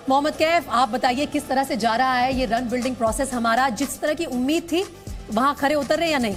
मोहम्मद कैफ, आप बताइए किस तरह से जा रहा है ये रन बिल्डिंग प्रोसेस हमारा? जिस तरह की उम्मीद थी वहां खरे उतर रहे या नहीं?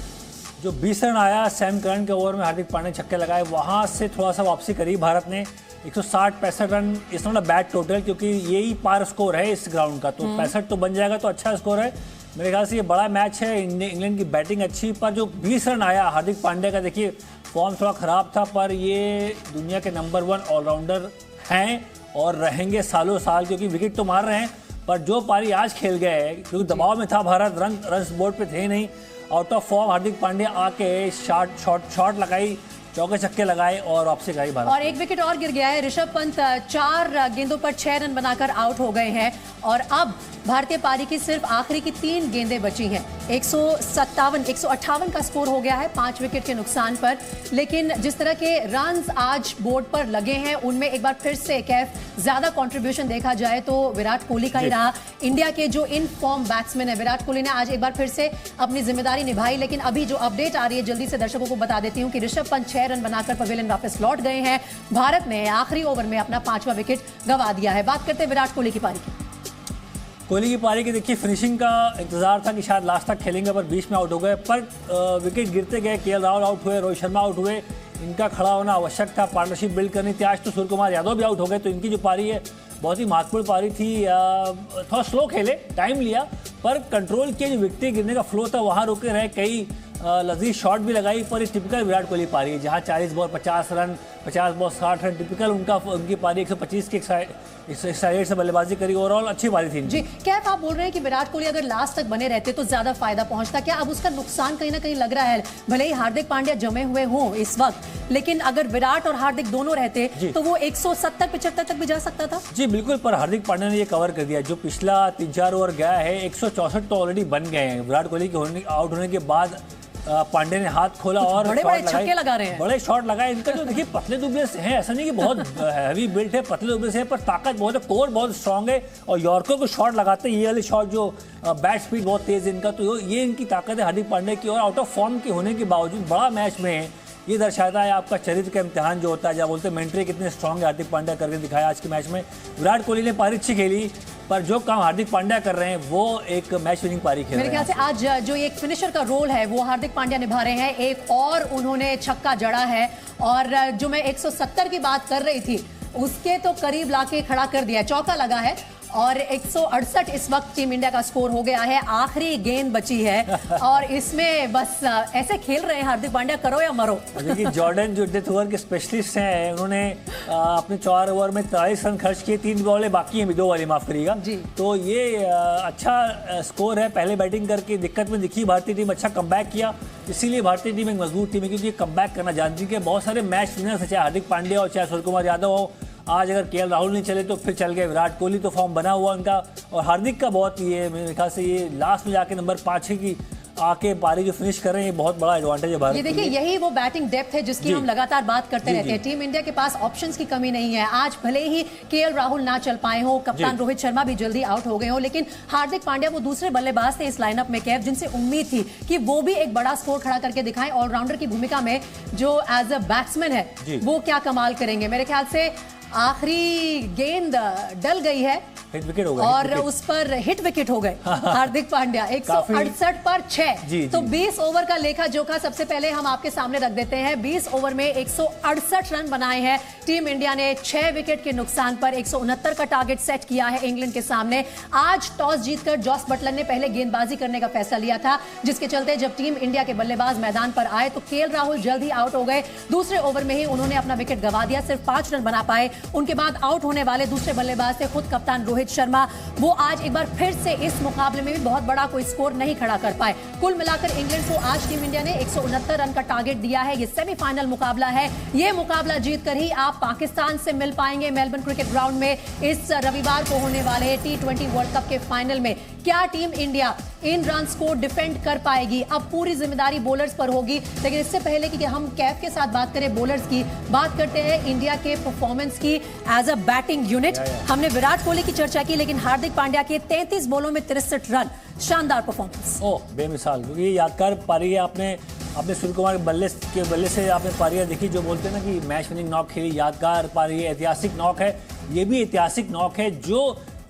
जो 20 रन आया सैम करन के ओवर में हार्दिक पांड्या ने छक्के लगाए, वहां से थोड़ा सा वापसी करी भारत ने। 160-65 रन इस नॉट अ बैड टोटल, क्योंकि यही पार स्कोर है इस ग्राउंड का, तो 65 तो बन जाएगा तो अच्छा स्कोर है। मेरे ख्याल से ये बड़ा मैच है। इंग्लैंड की बैटिंग अच्छी, पर जो 20 रन आया हार्दिक पांड्या का, देखिए फॉर्म थोड़ा खराब था, पर ये दुनिया के नंबर 1 ऑलराउंडर हैं और रहेंगे सालों साल, क्योंकि विकेट तो मार रहे हैं, पर जो पारी आज खेल गए, क्योंकि दबाव में था भारत, रन बोर्ड पे थे नहीं, out of form Hardik Pandya आके शॉट लगाई, चौके छक्के लगाए और वापसी गई भारत। और एक विकेट और गिर गया है। ऋषभ पंत 4 गेंदों पर 6 रन बनाकर आउट हो गए हैं और अब भारतीय पारी की सिर्फ आखिरी की 3 गेंदें बची हैं। 158 का स्कोर हो गया है 5 विकेट के नुकसान पर। लेकिन जिस तरह के रन्स आज बोर्ड पर लगे हैं उनमें एक बार फिर से कैफ ज्यादा कंट्रीब्यूशन देखा जाए तो विराट कोहली का ही रहा। इंडिया के जो इन फॉर्म बैट्समैन है, विराट कोहली ने आज एक बार फिर से अपनी जिम्मेदारी निभाई। लेकिन अभी जो अपडेट आ रही है जल्दी से दर्शकों को बता देती हूँ कि ऋषभ पंत 6 रन बनाकर पवेलियन वापस लौट गए हैं। भारत ने आखिरी ओवर में अपना 5वां विकेट गंवा दिया है। बात करते हैं विराट कोहली की पारी की। कोहली की पारी की देखिए फिनिशिंग का इंतजार था कि शायद लास्ट तक खेलेंगे, पर बीच में आउट हो गए। पर विकेट गिरते गए, केएल राहुल आउट हुए, रोहित शर्मा आउट हुए, इनका खड़ा होना आवश्यक था, पार्टनरशिप बिल्ड करनी थी। आज तो सूर्य कुमार यादव भी आउट हो गए, तो इनकी जो पारी है बहुत ही महत्वपूर्ण पारी थी। थोड़ा स्लो खेले, टाइम लिया, पर कंट्रोल किए। जो विकेट गिरने का फ्लो था वहाँ रुके रहे, कई लजीज शॉट भी लगाई, पर ये टिपिकल विराट कोहली पारी है, जहाँ 40 ball 50 run, 50 ball 60 run, typical उनकी पारी। 125 की एक्साइड से बल्लेबाजी करी, ओवरऑल अच्छी पारी थी जी। कैफ, आप बोल रहे हैं कि विराट कोहली अगर लास्ट तक बने रहते तो ज्यादा फायदा पहुंचता, क्या अब उसका नुकसान कहीं ना कहीं लग रहा है? भले ही हार्दिक पांड्या जमे हुए हों इस वक्त, लेकिन अगर विराट और हार्दिक दोनों रहते तो वो 170-75 तक भी जा सकता था। जी बिल्कुल, पर हार्दिक पांड्या ने ये कवर कर दिया। जो पिछला 3-4 ओवर गया है, 164 तो ऑलरेडी बन गए हैं। विराट कोहली के आउट होने के बाद पांड्या ने हाथ खोला और बड़े छक्के लगा रहे हैं, बड़े शॉट लगाए। इनका जो देखिए पतले दुबले से है, ऐसा नहीं कि बहुत हैवी बिल्ड है, पतले दुबले से है, पर ताकत बहुत है, कोर बहुत स्ट्रांग है और यॉर्कर को शॉट लगाते हैं। ये वाले शॉट जो बैट स्पीड बहुत तेज है इनका, तो ये इनकी ताकत है हार्दिक पांड्या की। और आउट ऑफ फॉर्म के होने के बावजूद बड़ा मैच में ये दर्शाता है आपका चरित्र का इम्तिहान जो होता है, जब बोलते हैं मेंटली कितने स्ट्रांग है हार्दिक पांड्या, करके दिखाया आज के मैच में। विराट कोहली ने पारी अच्छी खेली, पर जो काम हार्दिक पांड्या कर रहे हैं वो एक मैच विनिंग पारी खेल रहे हैं। मेरे ख्याल से आज जो एक फिनिशर का रोल है वो हार्दिक पांड्या निभा रहे हैं। एक और उन्होंने छक्का जड़ा है, और जो मैं 170 की बात कर रही थी उसके तो करीब लाके खड़ा कर दिया, चौका लगा है। और 168 इस वक्त टीम इंडिया का स्कोर हो गया है। आखिरी गेंद बची है और इसमें बस ऐसे खेल रहे हैं हार्दिक पांड्या, करो या मरो। देखिए जॉर्डन जो डेथ ओवर के स्पेशलिस्ट हैं, उन्होंने अपने 4 ओवर में 43 रन खर्च किए, 3 बॉलें बाकी हैं, 2 वाली माफ करिएगा। तो ये अच्छा स्कोर है। पहले बैटिंग करके दिक्कत में दिखी भारतीय टीम, अच्छा कमबैक किया, इसीलिए भारतीय टीम एक मजबूत टीम है, क्योंकि कमबैक करना जानती है। बहुत सारे मैच विनर्स है, चाहे हार्दिक पांड्या हो चाहे सूर्य कुमार यादव हो। आज अगर केएल राहुल नहीं चले तो फिर चल गए विराट कोहली, तो फॉर्म बना हुआ उनका। और हार्दिक का बहुत ये मेरे ख्याल से ये लास्ट में जाके नंबर 5 की आके पारी जो फिनिश कर रहे हैं, ये बहुत बड़ा एडवांटेज है भारत। ये देखिए यही वो बैटिंग डेप्थ है जिसकी हम लगातार बात करते रहते हैं। टीम इंडिया के पास ऑप्शंस की कमी नहीं है। आज भले ही केएल राहुल ना चल पाए हो, कप्तान रोहित शर्मा भी जल्दी आउट हो गए हो, लेकिन हार्दिक पांड्या वो दूसरे बल्लेबाज थे इस लाइनअप में कैफ, जिनसे उम्मीद थी कि वो भी एक बड़ा स्कोर खड़ा करके दिखाएं। ऑलराउंडर की भूमिका में जो एज अ बैट्समैन है वो क्या कमाल करेंगे। मेरे ख्याल से आखिरी गेंद डल गई है, हिट विकेट हो गए, और उस पर हिट विकेट हो गए हार्दिक पांड्या। 168 पर 6, तो 20 ओवर का लेखा जोखा सबसे पहले हम आपके सामने रख देते हैं। 20 ओवर में 168 रन बनाए हैं टीम इंडिया ने। 6 विकेट के नुकसान पर 169 का टारगेट सेट किया है इंग्लैंड के सामने। आज टॉस जीतकर जॉस बटलर ने पहले गेंदबाजी करने का फैसला लिया था, जिसके चलते जब टीम इंडिया के बल्लेबाज मैदान पर आए तो केएल राहुल जल्द ही आउट हो गए। दूसरे ओवर में ही उन्होंने अपना विकेट गंवा दिया, सिर्फ 5 रन बना पाए। उनके बाद आउट होने वाले दूसरे बल्लेबाज थे खुद कप्तान रोहित शर्मा। वो आज एक बार फिर से इस मुकाबले में भी बहुत बड़ा कोई स्कोर नहीं खड़ा कर पाए। कुल मिलाकर इंग्लैंड को आज टीम इंडिया ने 169 रन का टारगेट दिया है। ये सेमीफाइनल मुकाबला है। ये मुकाबला जीतकर ही आप पाकिस्तान से मिल पाएंगे मेलबर्न क्रिकेट ग्राउंड में इस रविवार को होने वाले T20 वर्ल्ड कप के फाइनल में। क्या टीम इंडिया इन रन्स को डिफेंड कर पाएगी? अब पूरी जिम्मेदारी बॉलर्स पर होगी। लेकिन इससे पहले कि हम कैफ के साथ बात करें बॉलर्स की, बात करते हैं इंडिया के परफॉर्मेंस की एज अ बैटिंग यूनिट। हमने विराट कोहली की चर्चा की, लेकिन हार्दिक पांड्या के 33 बॉलों में 63 रन, शानदार परफॉर्मेंस। बेमिसाल, क्योंकि ये यादगार पारी है। आपने सूर्य कुमार के बल्ले से आपने पारियां देखी, जो बोलते हैं ना कि मैच विनिंग नॉक खेली, यादगार पारी है, ऐतिहासिक नॉक है। ये भी ऐतिहासिक नॉक है जो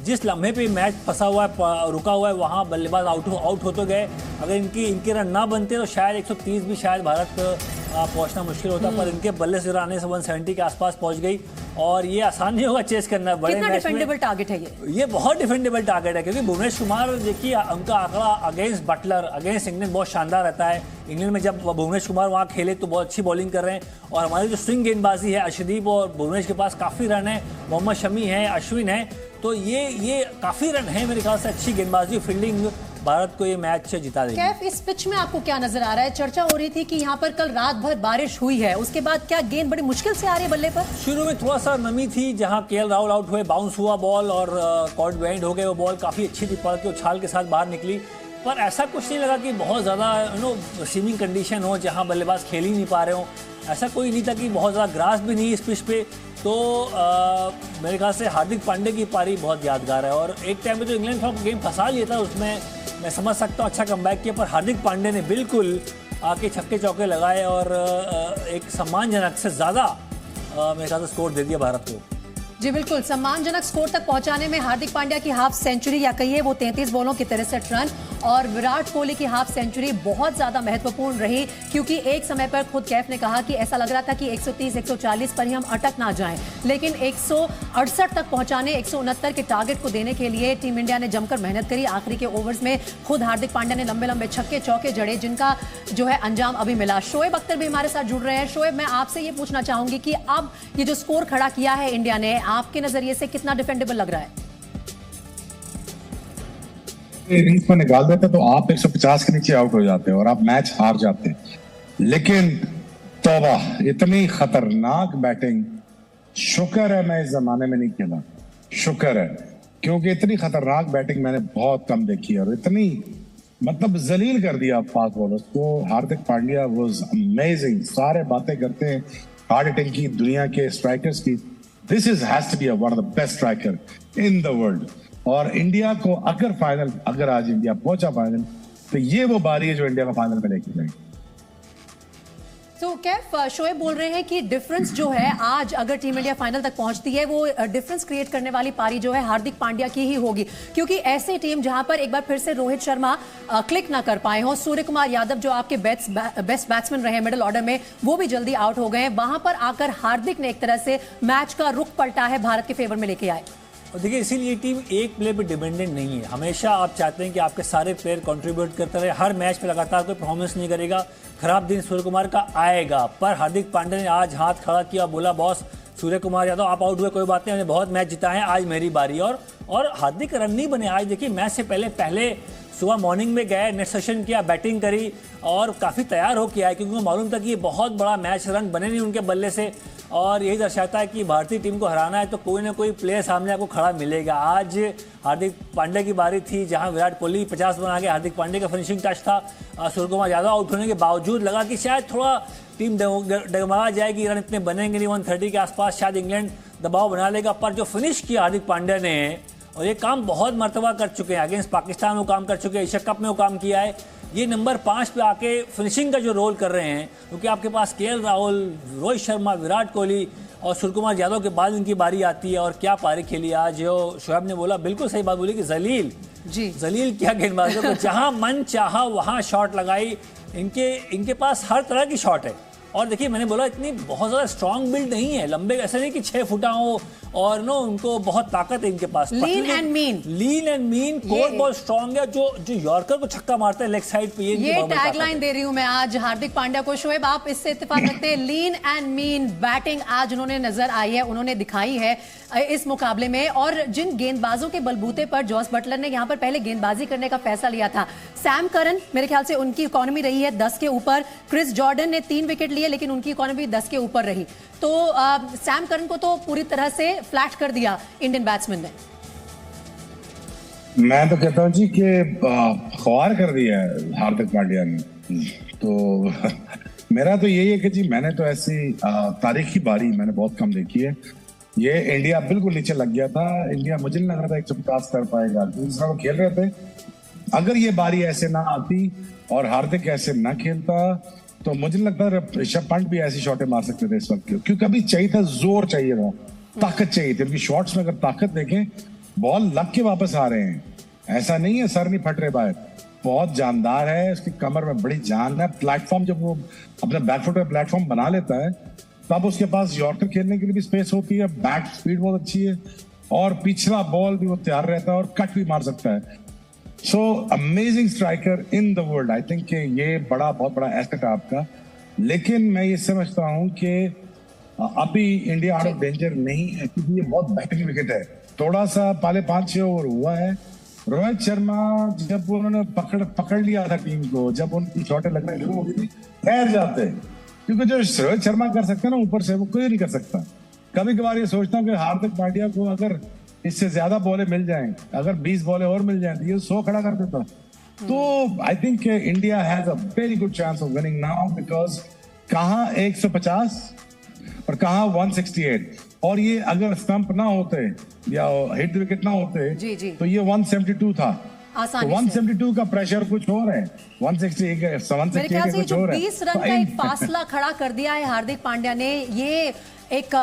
जिस लम्हे पे मैच फंसा हुआ है, रुका हुआ है, वहाँ बल्लेबाज आउट होते गए। अगर इनके रन ना बनते तो शायद 130 भी शायद भारत पहुंचना मुश्किल होता, पर इनके बल्ले से आने से 170 के आसपास पहुंच गई और ये आसान नहीं होगा चेस करना बड़े मैच में। डिफेंडेबल टारगेट है ये बहुत डिफेंडेबल टारगेट है, क्योंकि भुवनेश कुमार देखिए उनका आंकड़ा अगेंस्ट बटलर, अगेंस्ट इंग्लैंड बहुत शानदार रहता है। इंग्लैंड में जब भुवनेश कुमार वहाँ खेले तो बहुत अच्छी बॉलिंग कर रहे हैं, और हमारी जो स्विंग गेंदबाजी है, अर्शदीप और भुवनेश के पास काफ़ी रन है, मोहम्मद शमी है, अश्विन है, तो ये काफ़ी रन है मेरे ख्याल से। अच्छी गेंदबाजी, फील्डिंग भारत को ये मैच जिता देगी। कैफ, इस पिच में आपको क्या नजर आ रहा है? चर्चा हो रही थी कि यहाँ पर कल रात भर बारिश हुई है, उसके बाद क्या गेंद बड़ी मुश्किल से आ रही है बल्ले पर? शुरू में थोड़ा सा नमी थी, जहाँ केएल राहुल आउट हुए, बाउंस हुआ बॉल और कॉर्ड बेंड हो गए। वो बॉल काफ़ी अच्छी थी, पड़ के उछाल के साथ बाहर निकली, पर ऐसा कुछ नहीं लगा कि बहुत ज़्यादा स्विमिंग कंडीशन हो जहाँ बल्लेबाज खेल ही नहीं पा रहे हो। ऐसा कोई नहीं था कि बहुत ज़्यादा ग्रास भी नहीं इस पिच पे। तो मेरे ख्याल से हार्दिक पांड्या की पारी बहुत यादगार है, और एक टाइम में तो इंग्लैंड थोड़ा गेम फंसा लिया था, उसमें मैं समझ सकता हूँ अच्छा कमबैक किया, पर हार्दिक पांड्या ने बिल्कुल आके छक्के चौके लगाए और एक सम्मानजनक से ज़्यादा मेरे ख्याल से स्कोर दे दिया भारत को। जी बिल्कुल, सम्मानजनक स्कोर तक पहुंचाने में हार्दिक पांड्या की हाफ सेंचुरी, या कहिए वो 33 बॉलों की 63 रन, और विराट कोहली की हाफ सेंचुरी बहुत ज्यादा महत्वपूर्ण रही, क्योंकि एक समय पर खुद कैफ ने कहा कि ऐसा लग रहा था कि 130-140 पर ही हम अटक ना जाएं, लेकिन 168 तक पहुंचाने, 169 के टारगेट को देने के लिए टीम इंडिया ने जमकर मेहनत करी। आखिरी के ओवर्स में खुद हार्दिक पांड्या ने लंबे लंबे छक्के चौके जड़े, जिनका जो है अंजाम अभी मिला। शोएब अख्तर भी हमारे साथ जुड़ रहे हैं। शोएब, मैं आपसे ये पूछना चाहूंगी कि अब ये जो स्कोर खड़ा किया है इंडिया ने, आपके नजरिए से कितना डिफेंडेबल लग रहा है? इनिंग्स में निकाल देते तो आप 150 के नीचे आउट हो जाते हैं और आप मैच हार जाते हैं, लेकिन तौबा, इतनी खतरनाक बैटिंग, शुक्र है मैं इस जमाने में नहीं खेला, शुक्र है, क्योंकि इतनी खतरनाक बैटिंग मैंने बहुत कम देखी है, और इतनी मतलब जलील कर दिया फास्ट बॉलर्स को। Hardik Pandya was amazing. सारे बातें करते हैं हार्ड हिटिंग की, दुनिया के स्ट्राइकर्स की, this is has to be one of the best striker in the world. और इंडिया को अगर आज इंडिया पहुंचा फाइनल, तो ये वो बारी है जो इंडिया को फाइनल में लेके जाएगी। तो कैफ, शोएब बोल रहे हैं कि डिफरेंस जो है आज अगर टीम इंडिया फाइनल तक पहुंचती है, वो डिफरेंस क्रिएट करने वाली पारी जो है हार्दिक पांड्या की ही होगी, क्योंकि ऐसी टीम जहां पर एक बार फिर से रोहित शर्मा क्लिक ना कर पाए हों, सूर्य कुमार यादव जो आपके बेस्ट बैट्समैन रहे मिडिल ऑर्डर में, वो भी जल्दी आउट हो गए, वहां पर आकर हार्दिक ने एक तरह से मैच का रुख पलटा है, भारत के फेवर में लेके आए। और देखिए, इसीलिए ये टीम एक प्लेयर पे डिपेंडेंट नहीं है। हमेशा आप चाहते हैं कि आपके सारे प्लेयर कंट्रीब्यूट करते रहे, हर मैच पे लगातार कोई परफॉर्मेंस नहीं करेगा, खराब दिन सूर्य कुमार का आएगा। पर हार्दिक पांड्या ने आज हाथ खड़ा किया, बोला बॉस सूर्य कुमार यादव आप आउट हुए कोई बात नहीं, मैंने बहुत मैच जिताए हैं, आज मेरी बारी। और हार्दिक रन नहीं बने आज। देखिए, मैच से पहले सुबह मॉर्निंग में गए, नेट सेशन किया, बैटिंग करी और काफ़ी तैयार हो के आए, क्योंकि उनको मालूम था कि ये बहुत बड़ा मैच, रन बने नहीं उनके बल्ले से, और यही दर्शाता है कि भारतीय टीम को हराना है तो कोई ना कोई प्लेयर सामने आपको खड़ा मिलेगा। आज हार्दिक पांड्या की बारी थी, जहां विराट कोहली 50 बना के, हार्दिक पांड्या का फिनिशिंग टच था। सूर्य कुमार यादव आउट होने के बावजूद लगा कि शायद थोड़ा टीम डगमगा जाएगी, रन इतने बनेंगे नहीं, 130 के आसपास शायद इंग्लैंड दबाव बना लेगा। पर जो फिनिश किया हार्दिक पांड्या ने, और ये काम बहुत मर्तबा कर चुके हैं, अगेंस्ट पाकिस्तान में काम कर चुके हैं, एशिया कप में वो काम किया है, ये नंबर 5 पे आके फिनिशिंग का जो रोल कर रहे हैं, क्योंकि आपके पास केएल राहुल, रोहित शर्मा, विराट कोहली और सूर्य कुमार यादव के बाद इनकी बारी आती है। और क्या पारी खेली आज, जो शोएब ने बोला बिल्कुल सही बात बोली कि जलील क्या गेंदबाजों को जहां मन चाहा वहां शॉट लगाई। इनके पास हर तरह की शॉट है, और देखिए मैंने बोला इतनी बहुत ज़्यादा स्ट्रॉन्ग बिल्ड नहीं है, लंबे ऐसे नहीं कि 6 फुटा हो, और उनको बहुत ताकत है इनके पास। Lean and mean core ball strong है, जो यॉर्कर को छक्का मारता है लेग साइड पे। ये टैगलाइन दे रही हूं मैं आज हार्दिक पांड्या को। शोएब, आप इससे इत्तेफाक रखते हैं? लीन एंड मीन बैटिंग आज उन्होंने नजर आई है, उन्होंने दिखाई है इस मुकाबले में। और जिन गेंदबाजों के बलबूते पर जॉस बटलर ने यहाँ पर पहले गेंदबाजी करने का फैसला लिया था, सैम करन मेरे ख्याल से उनकी इकोनॉमी रही है 10 के ऊपर, क्रिस जॉर्डन ने 3 विकेट लिए लेकिन उनकी इकोनॉमी 10 के ऊपर रही, तो सैम करन को तो पूरी तरह से फ्लैट कर दिया इंडियन बैट्समैन ने। मैं तो कहता हूं जी कि ख्वार कर दिया है हार्दिक पांड्या ने। तो मेरा तो यही है कि जी मैंने तो ऐसी तारीखी बारी मैंने बहुत कम देखी है। ये इंडिया बिल्कुल नीचे लग गया था, इंडिया मुझे नहीं लग रहा था 150 कर पाएगा, दूसरा वो खेल रहे थे। अगर ये बारी ऐसे ना आती और हार्दिक ऐसे ना खेलता, तो मुझे लगता है ऋषभ पंत भी ऐसी शॉटें मार सकते थे इस वक्त, क्योंकि अभी चाहिए था, जोर चाहिए था, ताकत चाहिए थी। उनकी शॉट्स में अगर ताकत देखें बॉल लग के वापस आ रहे हैं, ऐसा नहीं है सर नहीं फट रहे बाहर, बहुत जानदार है, उसकी कमर में बड़ी जान है। प्लेटफॉर्म जब वो अपने बैकफुट पे प्लेटफॉर्म बना लेता है तब उसके पास यॉर्कर खेलने के लिए भी स्पेस होती है, बैक स्पीड बहुत अच्छी है और पिछला बॉल भी वो तैयार रहता है और कट भी मार सकता है। So amazing striker in the world. I think ये बहुत बड़ा एसेट है आपका, लेकिन मैं ये समझता हूं कि अभी इंडिया आउट ऑफ डेंजर नहीं है क्योंकि ये बहुत बेहतरीन विकेट है। थोड़ा सा पहले 5-6 ओवर हुआ है, रोहित शर्मा जब उन्होंने पकड़ लिया था टीम को, जब उनकी शॉटें लगना शुरू हो गई थी, ठहर जाते, क्योंकि जो रोहित शर्मा कर सकते हैं ना ऊपर से वो कोई नहीं कर सकता। कभी कभार ये सोचता हूँ कि हार्दिक पांड्या को अगर इससे ज्यादा बॉलें मिल जाएं, अगर 20 बॉलें और मिल जाएं तो ये 100 खड़ा कर देता। तो I think India has a very good chance of winning now, because कहाँ 150 और कहाँ 168, और ये अगर स्टंप ना होते या हिट विकेट ना होते जी। तो ये 172 था। तो 172 का प्रेशर कुछ और है, 168 मेरे ख्याल से कुछ और है। 20 रन का एक फासला खड़ा कर दिया है हार्दिक पांड्या ने, ये एक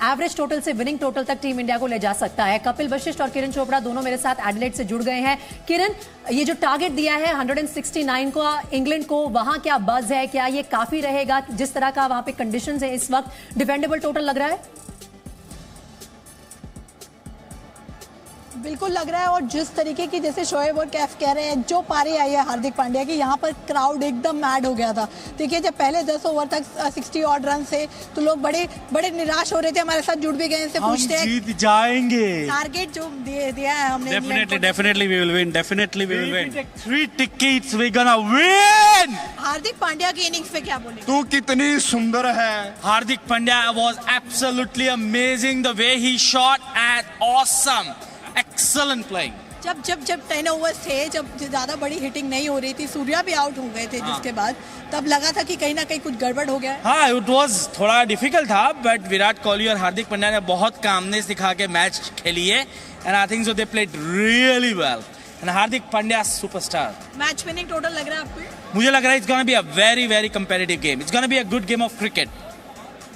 एवरेज टोटल से विनिंग टोटल तक टीम इंडिया को ले जा सकता है। कपिल वशिष्ठ और किरण चोपड़ा दोनों मेरे साथ एडिलेड से जुड़ गए हैं। किरण, ये जो टारगेट दिया है 169 को इंग्लैंड को, वहां क्या बज है, क्या ये काफी रहेगा? जिस तरह का वहां पे कंडीशंस है इस वक्त, डिफेंडेबल टोटल लग रहा है? बिल्कुल लग रहा है, और जिस तरीके की जैसे शोएब और कैफ कह रहे हैं, जो पारी आई है हार्दिक पांड्या की, यहाँ पर क्राउड एकदम मैड हो गया था। देखिए जब पहले 10 ओवर तक 60 ऑड रन से तो लोग बड़े निराश हो रहे थे। हमारे साथ जुड़ भी गए, इनसे पूछते हैं जीत जाएंगे, टारगेट जो दिया है हमने। Definitely we will win. Definitely we will win. 3 tickets, we gonna win. Hardik Pandya की इनिंग्स पे क्या बोले? तू कितनी सुंदर है। Hardik Pandya was absolutely amazing. The way he shot and awesome. Excellent playing. जब 10 ओवर्स थे, जब ज्यादा बड़ी हिटिंग नहीं हो रही थी, सूर्या भी आउट हो गए थे, जिसके बाद तब लगा था कि कहीं ना कहीं कुछ गड़बड़ हो गया है। हाँ, it was थोड़ा डिफिकल्ट था, बट विराट कोहली और हार्दिक पांड्या ने बहुत कामनेस दिखा के मैच खेली है, and I think so they played really well, and Hardik Pandya superstar. Match winning total लग रहा है आपको? मुझे लग रहा है it's gonna be a very very competitive game, it's gonna be a good game of cricket.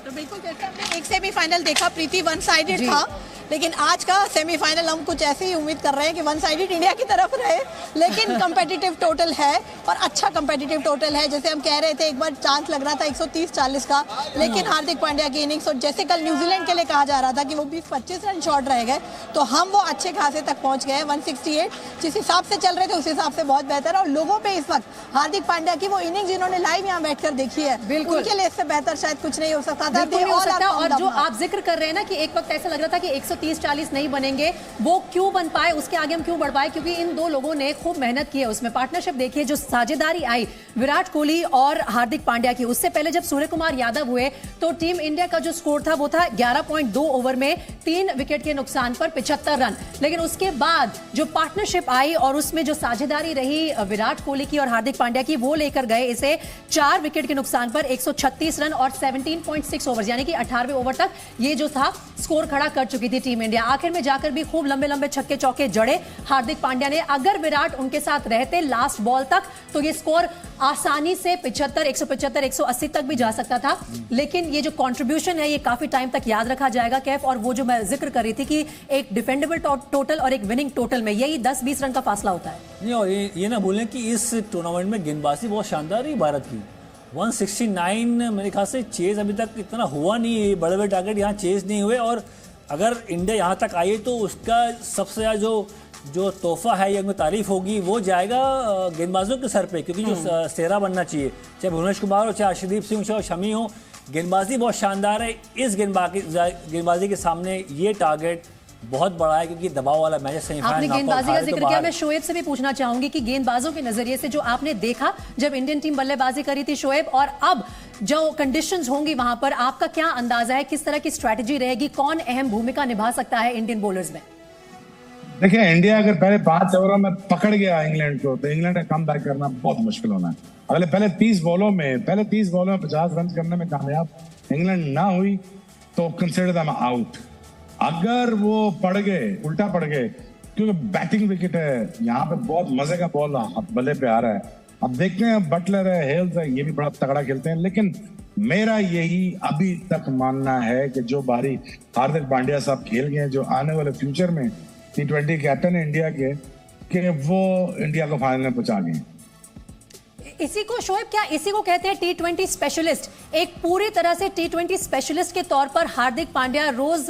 तो बिल्कुल, जैसे हमने एक सेमीफाइनल देखा, प्रीति वन साइडेड था, लेकिन आज का सेमीफाइनल हम कुछ ऐसे ही उम्मीद कर रहे हैं कि वन साइडेड इंडिया की तरफ रहे, लेकिन कंपेटिटिव टोटल है और अच्छा कंपेटिटिव टोटल है। जैसे हम कह रहे थे, एक बार चांस लग रहा था 130-40 का, लेकिन हार्दिक पांड्या की इनिंग्स, और जैसे कल न्यूजीलैंड के लिए कहा जा रहा था कि वो 20-25 रन शॉर्ट रह गए, तो हम वो अच्छे खासे तक पहुंच गए। 168 जिस हिसाब से चल रहे थे उस हिसाब से बहुत बेहतर है, और लोगों पे इस वक्त हार्दिक पांड्या की वो इनिंग्स जिन्होंने लाइव यहाँ बैठकर देखी है, उनके लिए इससे बेहतर शायद कुछ नहीं हो सकता था। और जो आप जिक्र कर रहे हैं ना कि एक वक्त ऐसा लग रहा था कि 130-40 नहीं बनेंगे, वो क्यों बन पाए, उसके आगे हम क्यों बढ़ पाए? क्योंकि इन दो लोगों ने खूब मेहनत की है उसमें। पार्टनरशिप देखिए, जो साझेदारी आई विराट कोहली और हार्दिक पांड्या की, उससे पहले जब सूर्य कुमार यादव हुए तो टीम इंडिया का जो स्कोर था वो था 11.2 ओवर में 3 विकेट के नुकसान पर 75 रन। लेकिन उसके बाद जो पार्टनरशिप आई और उसमें जो साझेदारी रही विराट कोहली की और हार्दिक पांड्या की, वो लेकर गए इसे 4 विकेट के नुकसान पर 136 रन और 17.6 ओवर, यानी कि 18वें ओवर तक ये जो था स्कोर खड़ा कर चुकी थी टीम इंडिया। आखिर में जाकर भी खूब लंबे लंबे छक्के चौके जड़े हार्दिक पांड्या ने। अगर विराट उनके साथ रहते लास्ट बॉल तक तो ये स्कोर आसानी से 75, 175, 180 तक भी जा सकता था। लेकिन ये जो कंट्रीब्यूशन है ये काफी टाइम तक याद रखा जाएगा कैफ। और वो जो मैं जिक्र कर रही थी कि एक डिफेंडेबल टोटल और एक विनिंग टोटल में यही 10-20 रन का फासला होता है। नहीं, और ये ना भूलें कि इस टूर्नामेंट में गेंदबाजी बहुत शानदार रही भारत की। 169 मेरे ख्याल से चेज अभी तक इतना हुआ नहीं है, बड़े बड़े टारगेट यहाँ चेज नहीं हुए। और अगर इंडिया यहाँ तक आई तो उसका सबसे ज़्यादा जो तोहफा है या तारीफ होगी वो जाएगा गेंदबाजों के सर पे, क्योंकि जो सेहरा बनना चाहिए, चाहे भुवनेश्वर कुमार हो, चाहे अर्शदीप सिंह हो, चाहे शमी हो, गेंदबाजी बहुत शानदार है। इस गेंदबाजी के सामने ये टारगेट बहुत बड़ा है, क्योंकि दबाव वाला मैच है। सेमीफाइनल आपने गेंदबाजी का जिक्र किया, मैं शोएब से भी पूछना चाहूंगी कि गेंदबाजों के नजरिए से जो आपने देखा जब इंडियन टीम बल्लेबाजी करी थी शोएब, और अब जो कंडीशंस होंगी वहां पर, आपका क्या अंदाजा है, किस तरह की स्ट्रैटेजी रहेगी, कौन अहम भूमिका निभा सकता है इंडियन बॉलर्स में? देखिए, इंडिया अगर पहले 5 ओवरों में पकड़ गया इंग्लैंड को, तो इंग्लैंड का कम बैक करना बहुत मुश्किल होना है। अगले पहले 30 बॉलों में 50 रन करने में कामयाब इंग्लैंड ना हुई तो कंसिडर देम आउट। अगर वो पड़ गए, उल्टा पड़ गए, क्योंकि बैटिंग विकेट है, यहाँ पे बहुत मजे का बॉल बल्ले पे आ रहा है। अब देखते हैं, बटलर है, हेल्स है, ये भी बड़ा तगड़ा खेलते हैं। लेकिन मेरा यही अभी तक मानना है कि जो बारी हार्दिक पांड्या साहब खेल गए, जो आने वाले फ्यूचर में T20 कैप्टन है इंडिया के कि वो इंडिया को फाइनल में पहुंचा गए। इसी को शोएब, क्या इसी को कहते हैं T20 स्पेशलिस्ट? एक पूरी तरह से T20 स्पेशलिस्ट के तौर पर हार्दिक पांड्या रोज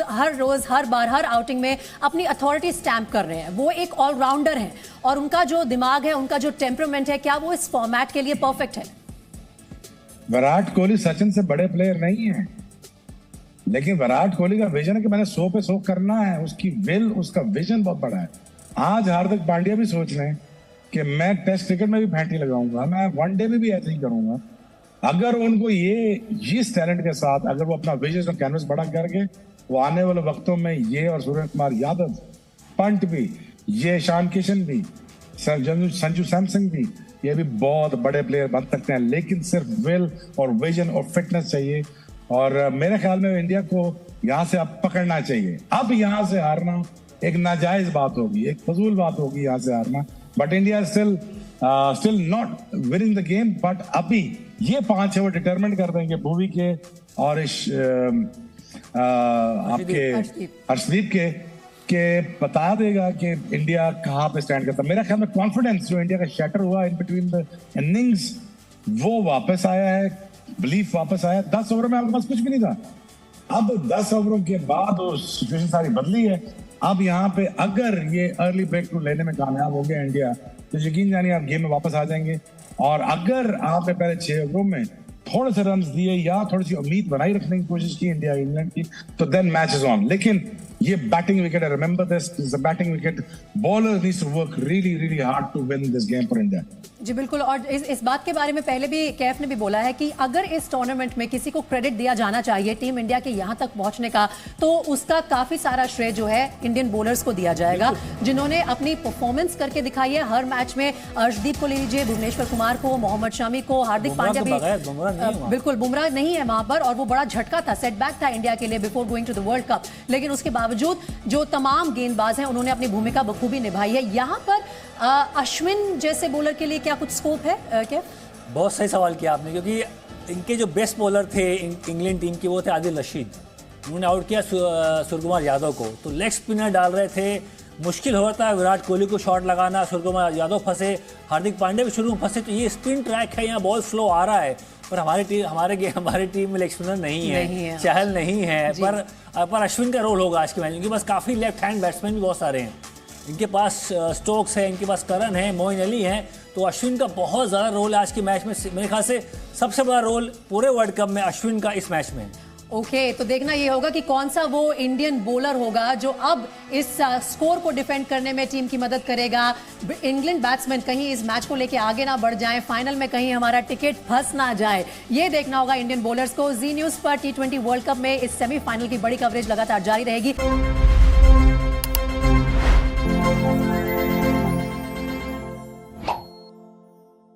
हर बार हर आउटिंग में अपनी अथॉरिटी स्टैंप कर रहे हैं। वो एक ऑलराउंडर है और उनका जो दिमाग है, उनका जो टेम्परामेंट है, क्या वो इस फॉर्मेट के लिए परफेक्ट है? विराट कोहली सचिन से बड़े प्लेयर नहीं है, लेकिन विराट कोहली का विजन है कि मैंने 100 पे 100 करना है। उसकी विल, उसका विजन बहुत बड़ा है। आज हार्दिक पांड्या भी सोच रहे हैं कि मैं टेस्ट क्रिकेट में भी फैंटी लगाऊंगा, मैं वनडे में भी ऐसे ही करूंगा। अगर उनको इस टैलेंट के साथ अगर वो अपना विजन और कैनवस बड़ा करके वो आने वाले वक्तों में ये और सूर्य कुमार यादव, पंट भी, ये ईशान किशन भी, संजू सैमसन भी, ये भी बहुत बड़े प्लेयर बन सकते हैं। लेकिन सिर्फ विल और विजन और फिटनेस चाहिए और मेरे ख्याल में इंडिया को यहाँ से अब पकड़ना चाहिए। अब यहाँ से हारना एक नाजायज बात होगी, एक फजूल बात होगी यहाँ से हारना। But India still not winning the game. But अभी ये 5 है वो डिटरमिन कर देंगे भुवी के और आपके हर्षदीप के बता देगा कि इंडिया कहाँ पे स्टैंड करता। मेरा ख्याल में कॉन्फिडेंस जो इंडिया का शैटर हुआ इन बिटवीन द इनिंग्स वो वापस आया है, बिलीफ वापस आया। 10 ओवर में आपके पास कुछ भी नहीं था। अब 10 ओवरों के बाद वो सिचुएशन सारी बदली है। अब यहाँ पे अगर ये अर्ली ब्रेक थ्रू लेने में कामयाब हो गया इंडिया तो यकीन जानिए आप गेम में वापस आ जाएंगे। और अगर आपने पहले 6 ओवरों में थोड़े से रन दिए या थोड़ी सी उम्मीद बनाई रखने की कोशिश की इंडिया इंग्लैंड की तो देन मैच इज ऑन। लेकिन ये बैटिंग विकेट है, remember this is a batting wicket. Bowler needs to work really really hard to win this game for India. जी बिल्कुल। और इस बात के बारे में पहले भी कैफ ने भी बोला है कि अगर इस टूर्नामेंट में किसी को क्रेडिट दिया जाना चाहिए टीम इंडिया के यहाँ तक पहुंचने का, तो उसका काफी सारा श्रेय जो है इंडियन बॉलर्स को दिया जाएगा, जिन्होंने अपनी परफॉर्मेंस करके दिखाई है हर मैच में। अर्शदीप को ले लीजिए, भुवनेश्वर कुमार को, मोहम्मद शमी को, हार्दिक पांड्या भी, बिल्कुल बुमराह नहीं है वहां पर। और वो बड़ा झटका था, सेटबैक था इंडिया के लिए before going to the world cup. लेकिन उसके बावजूद जो तमाम गेंदबाज हैं उन्होंने अपनी भूमिका बखूबी निभाई है। यहाँ पर अश्विन जैसे बॉलर के लिए क्या कुछ स्कोप है क्या? बहुत सही सवाल किया आपने, क्योंकि इनके जो बेस्ट बॉलर थे इंग्लैंड टीम के वो थे आदिल रशीद। उन्होंने आउट किया सूर्य कुमार यादव को, तो लेग स्पिनर डाल रहे थे, मुश्किल होता है विराट कोहली को शॉट लगाना। सूर्य कुमार यादव फंसे, हार्दिक पांड्या भी शुरू में फंसे। तो ये स्पिन ट्रैक है, यहाँ बॉल स्लो आ रहा है, पर हमारी टीम में लेग स्पिनर नहीं है, चहल नहीं है। पर अश्विन का रोल होगा आज के मैच। इनके पास काफ़ी लेफ्ट हैंड बैट्समैन भी बहुत सारे हैं। इनके पास स्टोक्स है, इनके पास करन है, मोइन अली है। तो अश्विन का बहुत ज़्यादा रोल है आज के मैच में। मेरे ख्याल से सबसे बड़ा रोल पूरे वर्ल्ड कप में अश्विन का इस मैच में। ओके, तो देखना ये होगा कि कौन सा वो इंडियन बॉलर होगा जो अब इस स्कोर को डिफेंड करने में टीम की मदद करेगा। इंग्लैंड बैट्समैन कहीं इस मैच को लेके आगे ना बढ़ जाएं, फाइनल में कहीं हमारा टिकट फंस ना जाए, ये देखना होगा इंडियन बॉलर्स को। जी न्यूज़ पर T20 वर्ल्ड कप में इस सेमीफाइनल की बड़ी कवरेज लगातार जारी रहेगी।